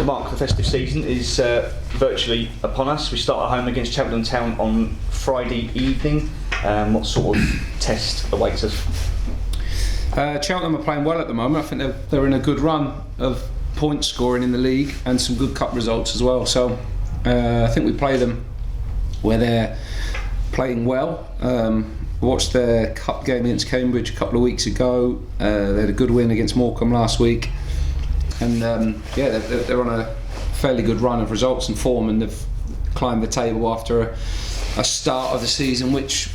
Mark, the festive season is virtually upon us. We start at home against Cheltenham Town on Friday evening. What sort of test awaits us? Cheltenham are playing well at the moment. I think they're in a good run of point scoring in the league and some good cup results as well. So I think we play them where they're playing well. Watched their cup game against Cambridge a couple of weeks ago. They had a good win against Morecambe last week. And they're on a fairly good run of results and form, and they've climbed the table after a start of the season which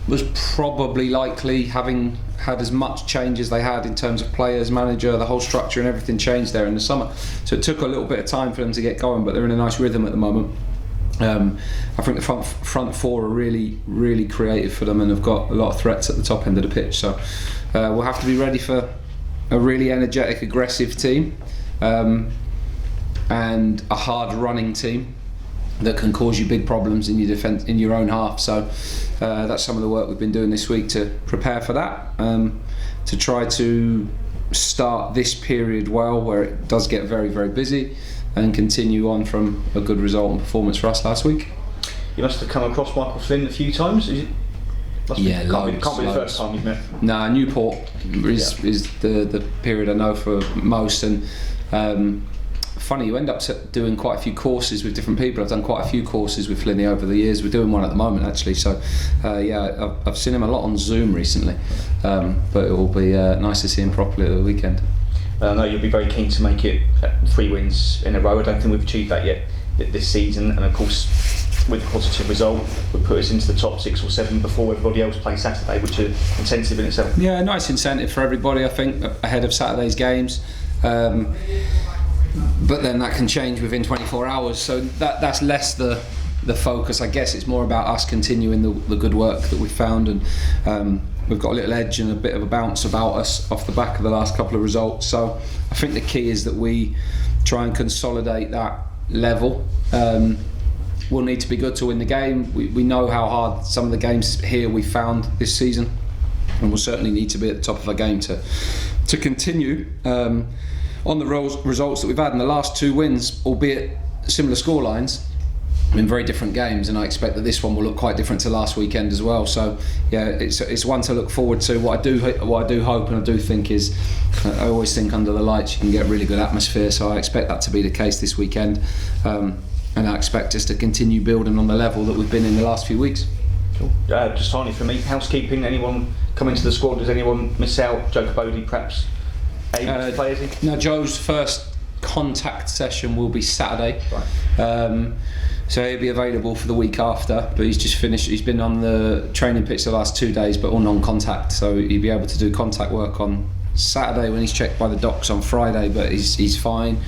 was probably likely, having had as much change as they had in terms of players, manager, the whole structure and everything changed there in the summer. So it took a little bit of time for them to get going, but they're in a nice rhythm at the moment. I think the front four are really, really creative for them and have got a lot of threats at the top end of the pitch. So we'll have to be ready for a really energetic, aggressive team, and a hard running team that can cause you big problems in your defence, in your own half. So that's some of the work we've been doing this week to prepare for that, to try to start this period well, where it does get very, very busy, and continue on from a good result and performance for us last week. You must have come across Michael Flynn a few times. Can't be the first time you've met. No, Newport is the period I know for most, and funny, you end up doing quite a few courses with different people. I've done quite a few courses with Flinny over the years. We're doing one at the moment actually, so I've seen him a lot on Zoom recently, but it will be nice to see him properly at the weekend. I know you'll be very keen to make it 3 wins in a row. I don't think we've achieved that yet this season, and of course with the positive result would put us into the top 6 or 7 before everybody else plays Saturday, which is intensive in itself. Yeah, nice incentive for everybody, I think, ahead of Saturday's games. But then that can change within 24 hours, so that's less the focus. I guess it's more about us continuing the good work that we've found, and we've got a little edge and a bit of a bounce about us off the back of the last couple of results. So I think the key is that we try and consolidate that level. We'll need to be good to win the game. We know how hard some of the games here we found this season, and we'll certainly need to be at the top of our game to continue on the results that we've had in the last 2 wins, albeit similar scorelines, in very different games, and I expect that this one will look quite different to last weekend as well. So yeah, it's one to look forward to. What I do hope and I do think is, I always think under the lights you can get a really good atmosphere, so I expect that to be the case this weekend, and I expect us to continue building on the level that we've been in the last few weeks. Cool. Just finally for me, housekeeping, anyone come into the squad? Does anyone miss out? Joe Cabody perhaps able to play, is he? No, Joe's first contact session will be Saturday. Right. So he'll be available for the week after, but he's just finished. He's been on the training pitch the last 2 days, but all non-contact, so he'll be able to do contact work on Saturday when he's checked by the docs on Friday, but he's fine.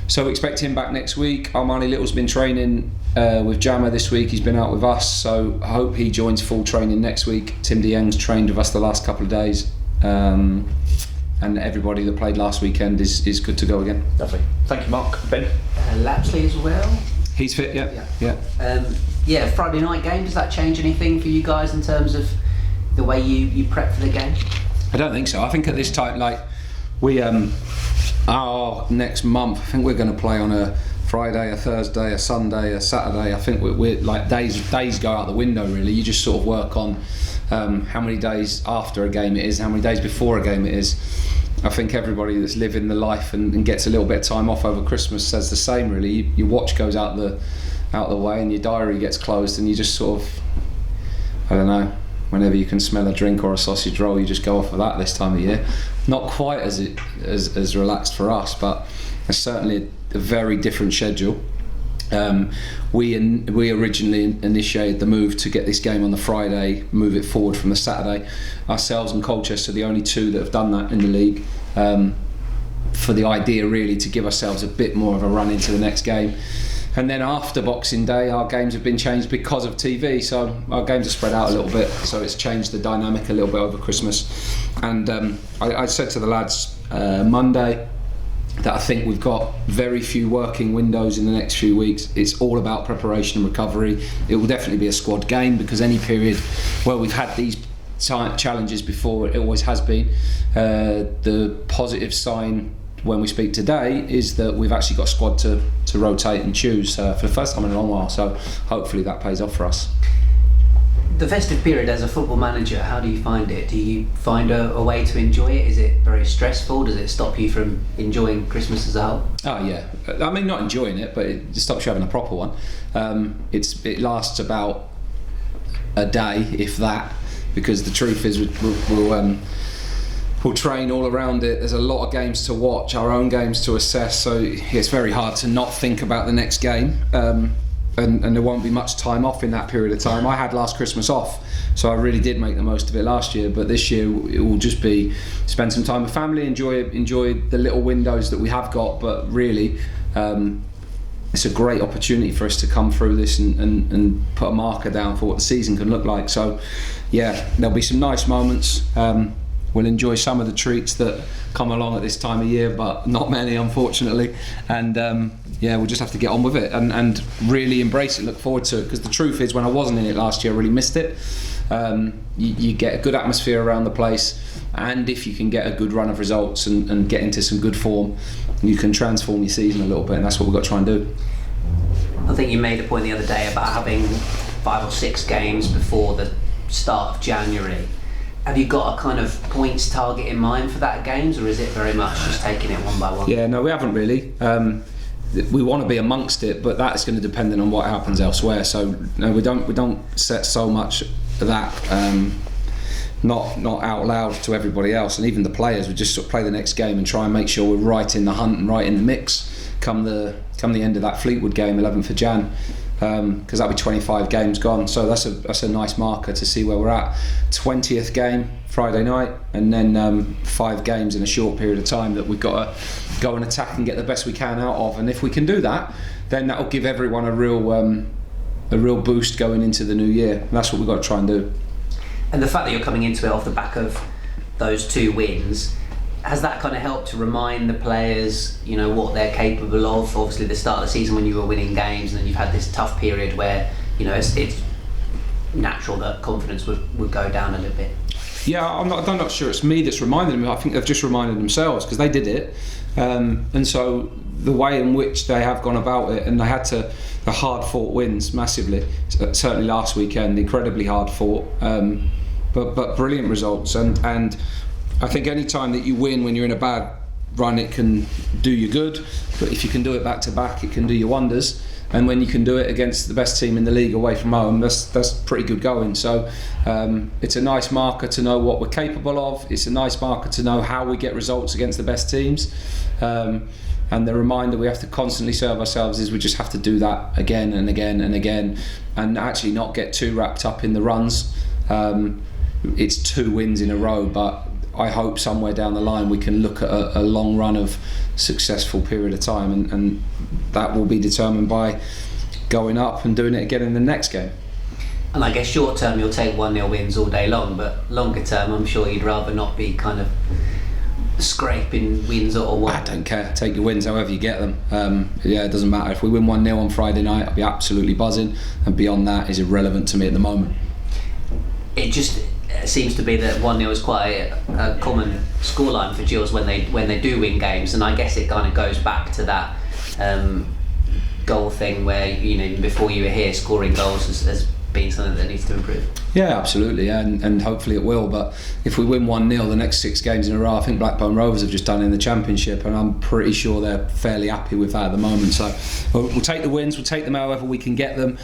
So expect him back next week. Armani Little's been training with Jammer this week. He's been out with us, so I hope he joins full training next week. Tim DeYoung's trained with us the last couple of days, and everybody that played last weekend is good to go again. Lovely. Thank you, Mark. Ben? Lapsley as well. He's fit, yeah. Friday night game, does that change anything for you guys in terms of the way you prep for the game? I don't think so. I think at this time, like, we our next month, I think we're going to play on a Friday, a Thursday, a Sunday, a Saturday. I think we're like days go out the window really. You just sort of work on how many days after a game it is, how many days before a game it is. I think everybody that's living the life and gets a little bit of time off over Christmas says the same really. Your watch goes out the way and your diary gets closed, and you just sort of, I don't know, whenever you can smell a drink or a sausage roll, you just go off of that this time of year. Not quite as relaxed for us, but it's certainly a very different schedule. We originally initiated the move to get this game on the Friday, move it forward from the Saturday. Ourselves and Colchester are the only 2 that have done that in the league, for the idea really to give ourselves a bit more of a run into the next game. And then after Boxing Day, our games have been changed because of TV, so our games are spread out a little bit, so it's changed the dynamic a little bit over Christmas. And I said to the lads Monday that I think we've got very few working windows in the next few weeks. It's all about preparation and recovery. It will definitely be a squad game, because any period where we've had these challenges before, it always has been. The positive sign when we speak today is that we've actually got a squad to rotate and choose for the first time in a long while. So hopefully that pays off for us. The festive period as a football manager, how do you find it? Do you find a way to enjoy it? Is it very stressful? Does it stop you from enjoying Christmas as a whole? Oh yeah, I mean not enjoying it, but it just stops you having a proper one. It lasts about a day, if that, because the truth is we'll train all around it. There's a lot of games to watch, our own games to assess, so it's very hard to not think about the next game. And there won't be much time off in that period of time. I had last Christmas off, so I really did make the most of it last year, but this year it will just be spend some time with family, enjoy the little windows that we have got, but really it's a great opportunity for us to come through this and put a marker down for what the season can look like. So yeah, there'll be some nice moments. We'll enjoy some of the treats that come along at this time of year, but not many, unfortunately. And yeah, we'll just have to get on with it and really embrace it, look forward to it. Because the truth is, when I wasn't in it last year, I really missed it. You get a good atmosphere around the place, and if you can get a good run of results and get into some good form, you can transform your season a little bit, and that's what we've got to try and do. I think you made a point the other day about having 5 or 6 games before the start of January. Have you got a kind of points target in mind for that games, or is it very much just taking it one by one? Yeah, no, we haven't really. We want to be amongst it, but that's going to depend on what happens elsewhere. So no, we don't set so much of that not out loud to everybody else, and even the players. We just sort of play the next game and try and make sure we're right in the hunt and right in the mix come the end of that Fleetwood game, 11th of Jan. Because that'll be 25 games gone, so that's a nice marker to see where we're at. 20th game Friday night, and then 5 games in a short period of time that we've got to go and attack and get the best we can out of. And if we can do that, then that'll give everyone a real boost going into the new year. And that's what we've got to try and do. And the fact that you're coming into it off the back of those 2 wins, has that kind of helped to remind the players, you know, what they're capable of? Obviously, the start of the season when you were winning games, and then you've had this tough period where, you know, it's natural that confidence would go down a little bit. Yeah, I'm not sure it's me that's reminded them. I think they've just reminded themselves, because they did it, and so the way in which they have gone about it, and they had the hard-fought wins massively. Certainly last weekend, incredibly hard-fought, but brilliant results, and I think any time that you win when you're in a bad run, it can do you good, but if you can do it back to back, it can do you wonders. And when you can do it against the best team in the league away from home, that's pretty good going. So it's a nice marker to know what we're capable of. It's a nice marker to know how we get results against the best teams. And the reminder we have to constantly serve ourselves is we just have to do that again and again and again, and actually not get too wrapped up in the runs. It's 2 wins in a row, but I hope somewhere down the line we can look at a long run of successful period of time, and that will be determined by going up and doing it again in the next game. And I guess short term you'll take 1-0 wins all day long, but longer term I'm sure you'd rather not be kind of scraping wins or what. I don't care, take your wins however you get them. Yeah, it doesn't matter. If we win 1-0 on Friday night, I'll be absolutely buzzing, and beyond that is irrelevant to me at the moment. It just seems to be that 1-0 is quite a common scoreline for Gills when they do win games, and I guess it kind of goes back to that goal thing where, you know, before you were here, scoring goals has been something that needs to improve. Yeah, absolutely, and hopefully it will. But if we win 1-0 the next 6 games in a row, I think Blackburn Rovers have just done in the Championship, and I'm pretty sure they're fairly happy with that at the moment. So we'll take the wins, we'll take them however we can get them,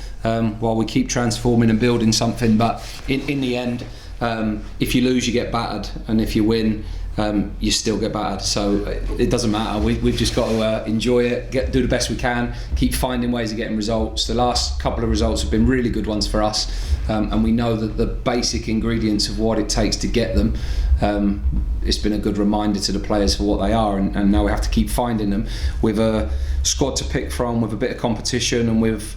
while we keep transforming and building something. But in the end, if you lose, you get battered, and if you win, you still get battered. So it doesn't matter. We've just got to enjoy it, do the best we can, keep finding ways of getting results. The last couple of results have been really good ones for us, and we know that the basic ingredients of what it takes to get them. It's been a good reminder to the players for what they are, and now we have to keep finding them with a squad to pick from, with a bit of competition, and with,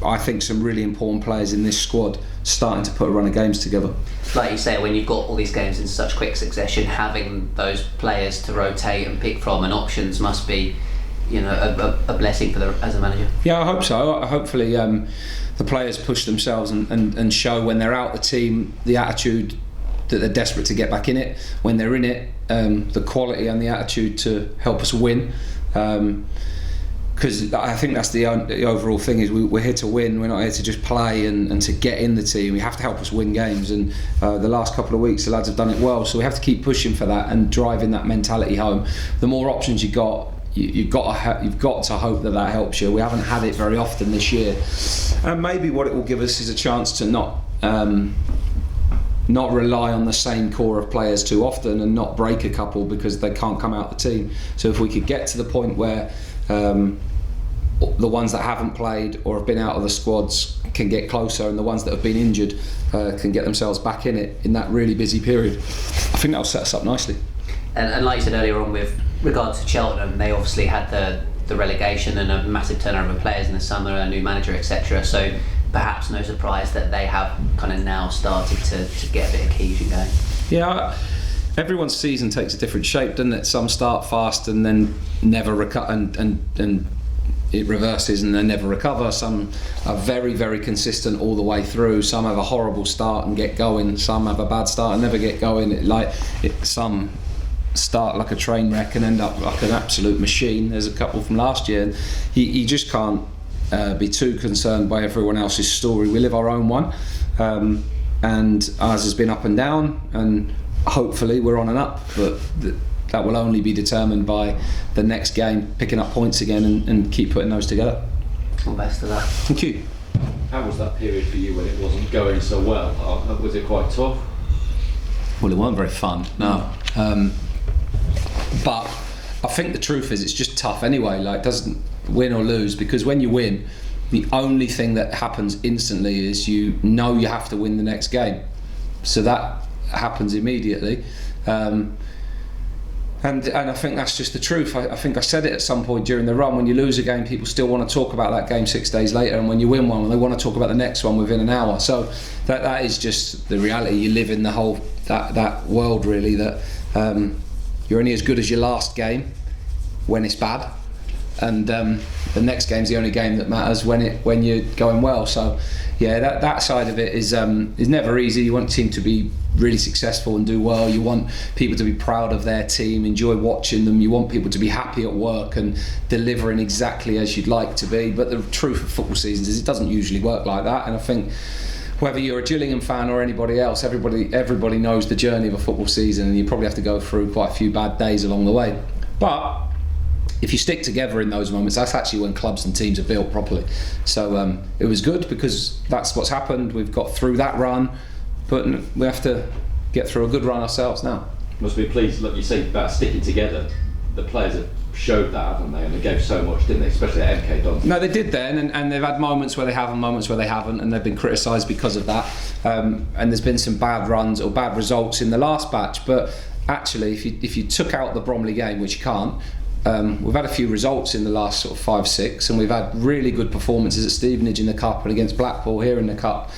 I think, some really important players in this squad starting to put a run of games together. Like you say, when you've got all these games in such quick succession, having those players to rotate and pick from and options must be, you know, a blessing for as a manager. Yeah, I hope so. Hopefully the players push themselves and show when they're out the team the attitude that they're desperate to get back in it. When they're in it, the quality and the attitude to help us win. Because I think that's the overall thing, is we're here to win. We're not here to just play and to get in the team. We have to help us win games, and the last couple of weeks the lads have done it well, so we have to keep pushing for that and driving that mentality home. The more options you've got to hope that helps you. We haven't had it very often this year, and maybe what it will give us is a chance to not rely on the same core of players too often, and not break a couple because they can't come out the team. So if we could get to the point where the ones that haven't played or have been out of the squads can get closer, and the ones that have been injured can get themselves back in it in that really busy period, I think that'll set us up nicely. And like you said earlier on, with regard to Cheltenham, they obviously had the relegation and a massive turnover of players in the summer, a new manager, etc. So perhaps no surprise that they have kind of now started to get a bit of cohesion going. Yeah, everyone's season takes a different shape, doesn't it? Some start fast and then never recover, and it reverses and they never recover. Some are very, very consistent all the way through. Some have a horrible start and get going. Some have a bad start and never get going. Some start like a train wreck and end up like an absolute machine. There's a couple from last year. And you just can't be too concerned by everyone else's story. We live our own one, and ours has been up and down, and hopefully we're on and up, but that will only be determined by the next game, picking up points again and keep putting those together. All best of that. Thank you. How was that period for you when it wasn't going so well? Was it quite tough? Well, it weren't very fun, no. But I think the truth is it's just tough anyway. Like, it doesn't win or lose, because when you win, the only thing that happens instantly is you know you have to win the next game. So that happens immediately. And I think that's just the truth. I think I said it at some point during the run. When you lose a game, people still want to talk about that game 6 days later, and when you win one, they want to talk about the next one within an hour. So that is just the reality. You live in the whole that world, really, that you're only as good as your last game when it's bad, and the next game's the only game that matters when you're going well. So yeah, that side of it is never easy. You want a team to be really successful and do well. You want people to be proud of their team, enjoy watching them. You want people to be happy at work and delivering exactly as you'd like to be. But the truth of football seasons is it doesn't usually work like that. And I think whether you're a Gillingham fan or anybody else, everybody knows the journey of a football season, and you probably have to go through quite a few bad days along the way. But if you stick together in those moments, that's actually when clubs and teams are built properly. So it was good because that's what's happened. We've got through that run, but we have to get through a good run ourselves now. Must be pleased, like you say, about sticking together. The players have showed that, haven't they? And they gave so much, didn't they? Especially at MK Dons. No, they did then, and they've had moments where they have and moments where they haven't, and they've been criticised because of that. And there's been some bad runs or bad results in the last batch. But actually, if you took out the Bromley game, which you can't, we've had a few results in the last sort of 5-6, and we've had really good performances at Stevenage in the Cup and against Blackpool here in the Cup.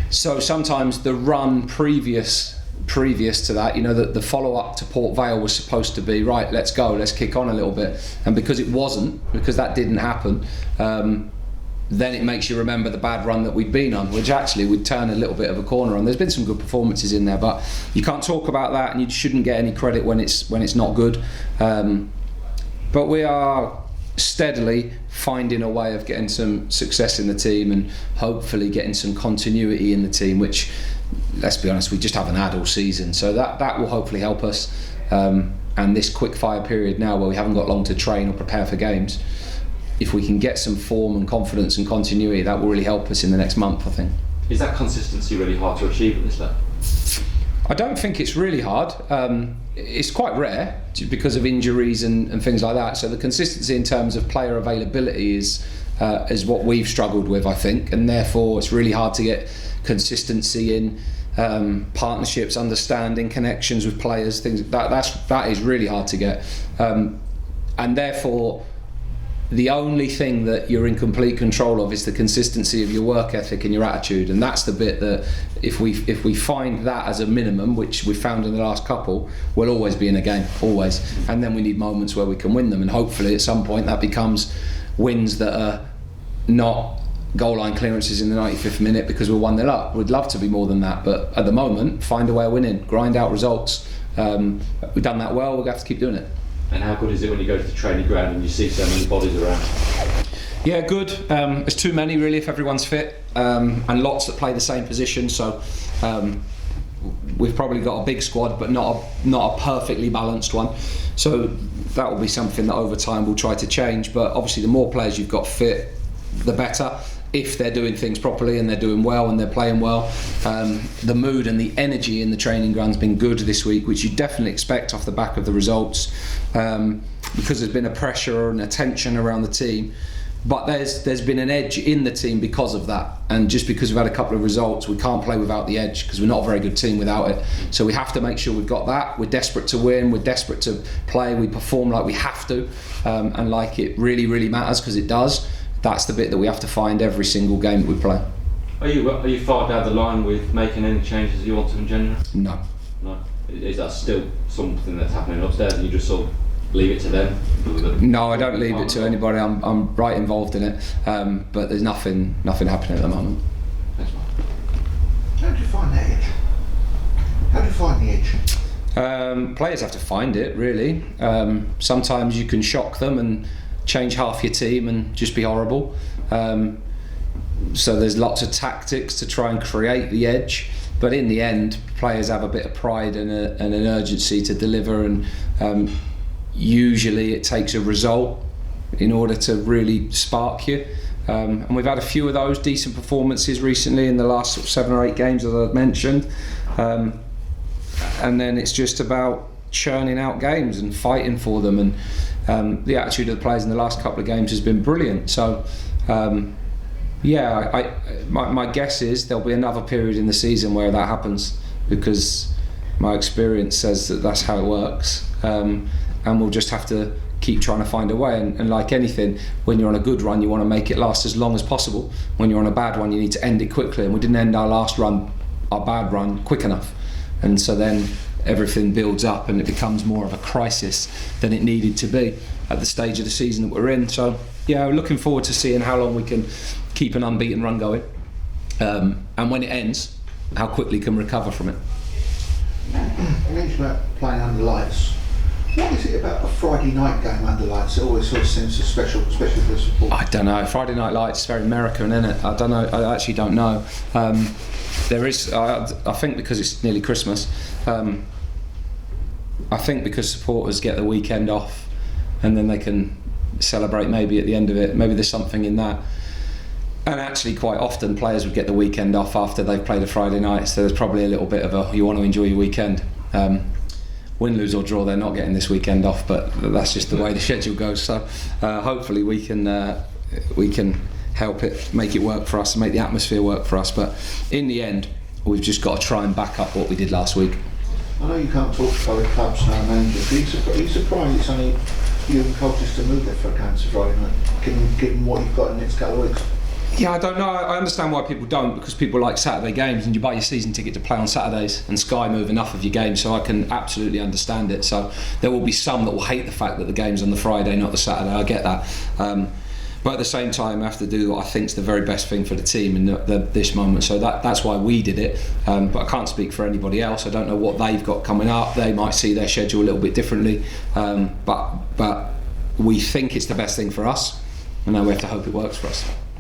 So sometimes the run previous to that, you know, the follow-up to Port Vale was supposed to be, right, let's go, let's kick on a little bit. And because it wasn't, because that didn't happen, then it makes you remember the bad run that we'd been on, which actually would turn a little bit of a corner on. There's been some good performances in there, but you can't talk about that, and you shouldn't get any credit when it's not good. But we are steadily finding a way of getting some success in the team and hopefully getting some continuity in the team, which, let's be honest, we just haven't had all season. So that will hopefully help us. And this quick fire period now, where we haven't got long to train or prepare for games, if we can get some form and confidence and continuity, that will really help us in the next month, I think. Is that consistency really hard to achieve at this level? I don't think it's really hard. It's quite rare because of injuries and things like that. So the consistency in terms of player availability is what we've struggled with, I think, and therefore it's really hard to get consistency in partnerships, understanding, connections with players. Things that is really hard to get, and therefore the only thing that you're in complete control of is the consistency of your work ethic and your attitude, and that's the bit that if we find that as a minimum, which we've found in the last couple, we'll always be in a game, always. And then we need moments where we can win them, and hopefully at some point that becomes wins that are not goal line clearances in the 95th minute because we're 1-0 up. We'd love to be more than that, but at the moment, find a way of winning, grind out results. We've done that well, we'll have to keep doing it. And how good is it when you go to the training ground and you see so many bodies around? Yeah, good. There's too many really if everyone's fit, and lots that play the same position. So we've probably got a big squad, but not a perfectly balanced one. So that will be something that over time we'll try to change. But obviously, the more players you've got fit, the better. If they're doing things properly and they're doing well and they're playing well. The mood and the energy in the training ground's been good this week, which you definitely expect off the back of the results, because there's been a pressure and a tension around the team. But there's been an edge in the team because of that, and just because we've had a couple of results, we can't play without the edge because we're not a very good team without it. So we have to make sure we've got that. We're desperate to win, we're desperate to play, we perform like we have to, and like it really, really matters, because it does. That's the bit that we have to find every single game that we play. Are you far down the line with making any changes you want to in January? No. Is that still something that's happening upstairs and you just sort of leave it to them? No, I don't leave it to anybody. I'm right involved in it, but there's nothing happening at the moment. Thanks, Mark. How do you find that edge? How do you find the edge? Players have to find it, really. Sometimes you can shock them and change half your team and just be horrible. So there's lots of tactics to try and create the edge, but in the end, players have a bit of pride and an urgency to deliver, and usually it takes a result in order to really spark you. And we've had a few of those decent performances recently in the last sort of 7 or 8 games, as I've mentioned. And then it's just about churning out games and fighting for them, and the attitude of the players in the last couple of games has been brilliant. So my guess is there'll be another period in the season where that happens, because my experience says that that's how it works, and we'll just have to keep trying to find a way. And like anything, when you're on a good run, you want to make it last as long as possible. When you're on a bad one, you need to end it quickly, and we didn't end our bad run quick enough, and so then everything builds up and it becomes more of a crisis than it needed to be at the stage of the season that we're in. So yeah, we're looking forward to seeing how long we can keep an unbeaten run going, and when it ends, how quickly we can recover from it. You mentioned about playing under lights. What is it about a Friday night game under lights that always sort of seems so special, especially for the support? I don't know. Friday Night Lights is very American, isn't it? I don't know. I actually don't know. There is. I think because it's nearly Christmas. I think because supporters get the weekend off, and then they can celebrate maybe at the end of it. Maybe there's something in that. And actually, quite often players would get the weekend off after they've played a Friday night. So there's probably a little bit of a, you want to enjoy your weekend. Win, lose or draw, they're not getting this weekend off, but that's just the way the schedule goes. So hopefully we can help it, make it work for us, and make the atmosphere work for us. But in the end, we've just got to try and back up what we did last week. I know you can't talk to other clubs now, managers. Are you surprised it's only you and Colchester to move there for a game to Friday night, given what you've got in the next couple of weeks? Yeah, I don't know. I understand why people don't, because people like Saturday games, and you buy your season ticket to play on Saturdays, and Sky move enough of your games, so I can absolutely understand it. So there will be some that will hate the fact that the game's on the Friday, not the Saturday. I get that. But at the same time, I have to do what I think is the very best thing for the team in this moment. So that's why we did it. But I can't speak for anybody else. I don't know what they've got coming up. They might see their schedule a little bit differently. But we think it's the best thing for us, and now we have to hope it works for us.